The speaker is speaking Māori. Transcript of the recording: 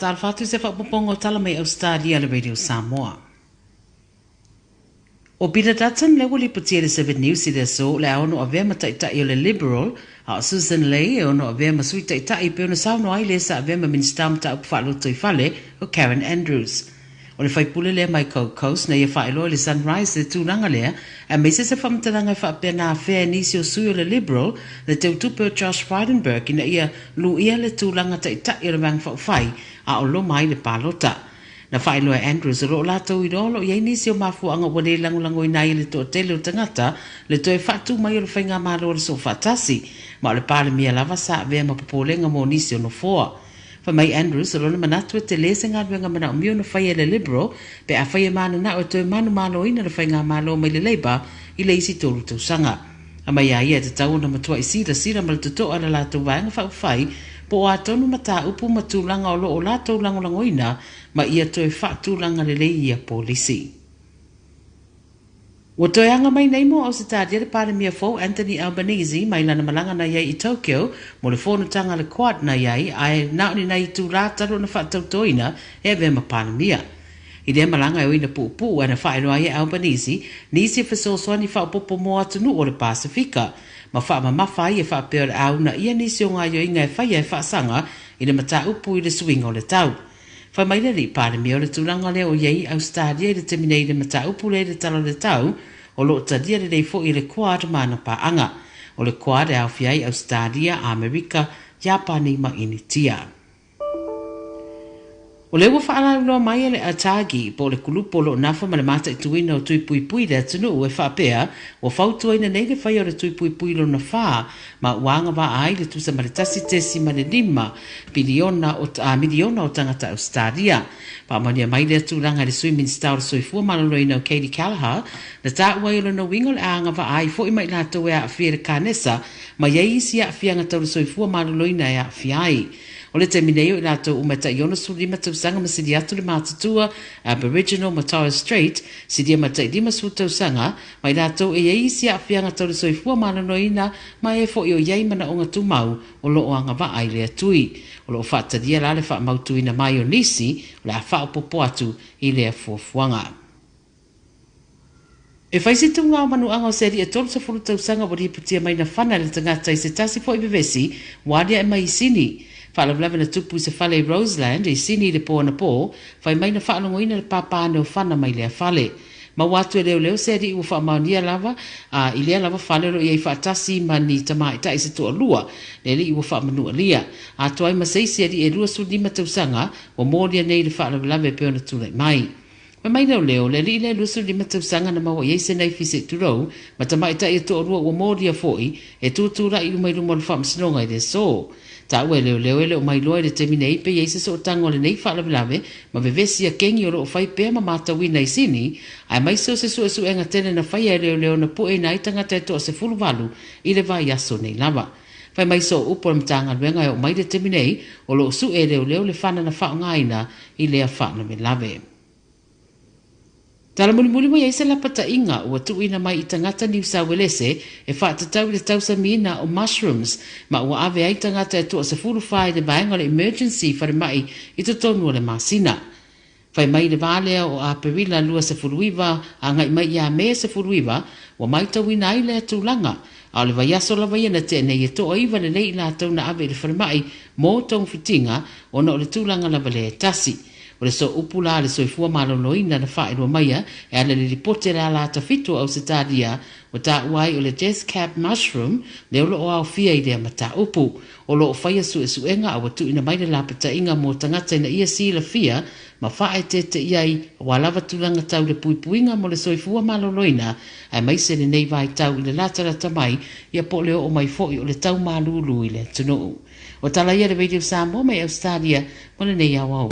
Tala Fou se whapopongo tala mai Ausetalia le Radio Samoa. O bida datan le wali putia le 7 News i le so le aono a vema taitai o le Liberal a Susan Lay e ono a vema sui taitai pe ono sauno ai le sa a vema ministam ta upwhaloto i fale o Karen Andrews. O le whaipule le mai Coast na ia whaelo le Sunrise le tūranga lea a meise se whamtalanga whapena a whea nisi o sui o le Liberal le te utupe o Josh Frydenberg ina ia lu ia le tūranga taitai o le mang whai a o lo mai le palota. Na whaelo e Andrews o lo lato i rolo i nisi o mafuanga wane langulango i nai le to tele o tangata le to e whatu mai o le whainga malo o le so whatasi ma o le pale mia lava sa vea mapopolenga mo nisi o no foa. Fa mai Andrews o lona manatu e te lese ngā ruenga mana o mio na whaia le Liberal pe a whaia mana na o toi manu malo ina le whainga malo mai le Labour i le isi tolu tau sanga. A mai a ia te tau na matua i sira ma le tuto ala lato vaenga whai po a tonu mata upu matulanga o lo o lato langolangoina ma ia toi whaatulanga le ia polisi. Wa toi anga mai nei mo Ausetalia le pare mia fo Anthony Albanese mai lana malanga na iai i Tokyo mo le fono tanga le quad na iai ai nauni na i tu rātaro na whaatautoina e ve ma pare mia. I le malanga e oina pupu ana whaeroa ia Albanese nisi whasoswani whaopopo mo atunu o le Pasifika ma wha ma mawhai e wha peo le au na ia nisi o ngā yo inga e whaia e whaasanga i le mata upu i le swing o le tau. Wha mai le ri pare mea o le tūranga le o iei Ausetalia i le teminei le mata upu le tala le tau o lo tadia le rei fo i le quad mana pa anga. O le quad e au fiai Ausetalia, Amerika, Japani ma initia. O le ua whaala uloa mai ele atagi po le kulupo lo nafa ma le mata i tuina o tui pui pui le atunu e whaapea o whautua ina nei le whai o le tui pui pui lo na wha ma wanga wa ai le tusa ma le tasi tesi ma le lima miliona o tangata Ausetalia. Pa mania mai le atulanga le sui minsta o le sui fua malolo ina o Katie Callagher na ta ua ilo na wingo le anga wa ai fo i mai lato e a fia le kanesa ma iei isi a fia ngata o le sui fua malolo ina e a fia ai. O le temineo i lato umeta i ono su lima tausanga ma sidi atu le mātatua Aboriginal ma Torres Strait sidi mata i lima su tausanga ma i lato e isi a fianga tau le soifua malanoina ma e fo i o iei mana o ngatu mau o lo o anga wa ai le atui. O lo whaatadia la le wha mautuina mai o nisi o le a wha o popo atu i le a fuafuanga. E whaisi tu ngā manu anga o seri e tolu sa furu tausanga wari putia mai na whana le tangata i se tasi fo i bevesi wadia e mai sini. Whaalawlawe na tupu se whale Roseland i sini le pō na pō, whai mai na whaalongoina le pāpāne o whana mai lea whale. Ma watu e leo seri ua whaamaunia lava, i lea lava whale ro i ei whaatasi ma ni tamai ta i se toa lua, le li ua whaamanua lia. A toai ma sei seri e rua su lima tausanga, wa mōria nei le whaalawlawe peo na tūlai mai. Ma mai leo le li le lusu lima tausanga na mawa iei se nei fise turou, ma tamai ta i toa lua wa mōria foi, e tūtūra i umai rumo le whaamasinonga i le so. Ta ue leo ele o mai loa le teminei pe yeise so tango le nei whaalawelawe ma vevesi a kengi o lo whai pēr ma mātawina i sini ai mai so se su enga tene na whai leo na pu e na itangata e toa se fuluwalu i le vai aso nei lava. Whai mai so upo le mtanga luenga o mai le teminei o lo su e leo le whana na whaongaina i lea whana me lave. Tala muli mo yeise la pata inga ua tuina mai i tangata New South Wales e whaatatau le tausa mina o mushrooms ma ua ave ai tangata e toa se furu whai le vaenga le emergency whare mai i to tonu o le masina. Whai mai le valea o a perila lua se furuiva a ngai mai ia mea se furuiva ua mai tawina ai le atulanga a le vaiaso la vaiana te nei e toa iwa le nei la tau na ave le whare mai mō tong fitinga o na o le tūlanga la vale e tasi. O le so upula le soifua maloloina na whaerua maia e ala le ripote la la tafitu Ausetalia o ta uai o le death cap mushroom le olo o au fia i lea mata upu. O lo o whaia su e suenga a watu ina mai le lapata inga mo tangata ina ia si la fia ma whae te iai wa lava tulanga tau le puipuinga mo le soifua maloloina ai mai se le nei vai tau i le latarata mai ia po leo o mai foi o le tau malulu i le tunu. O tala ia le Radio Samoa mai Ausetalia mo le nei au au.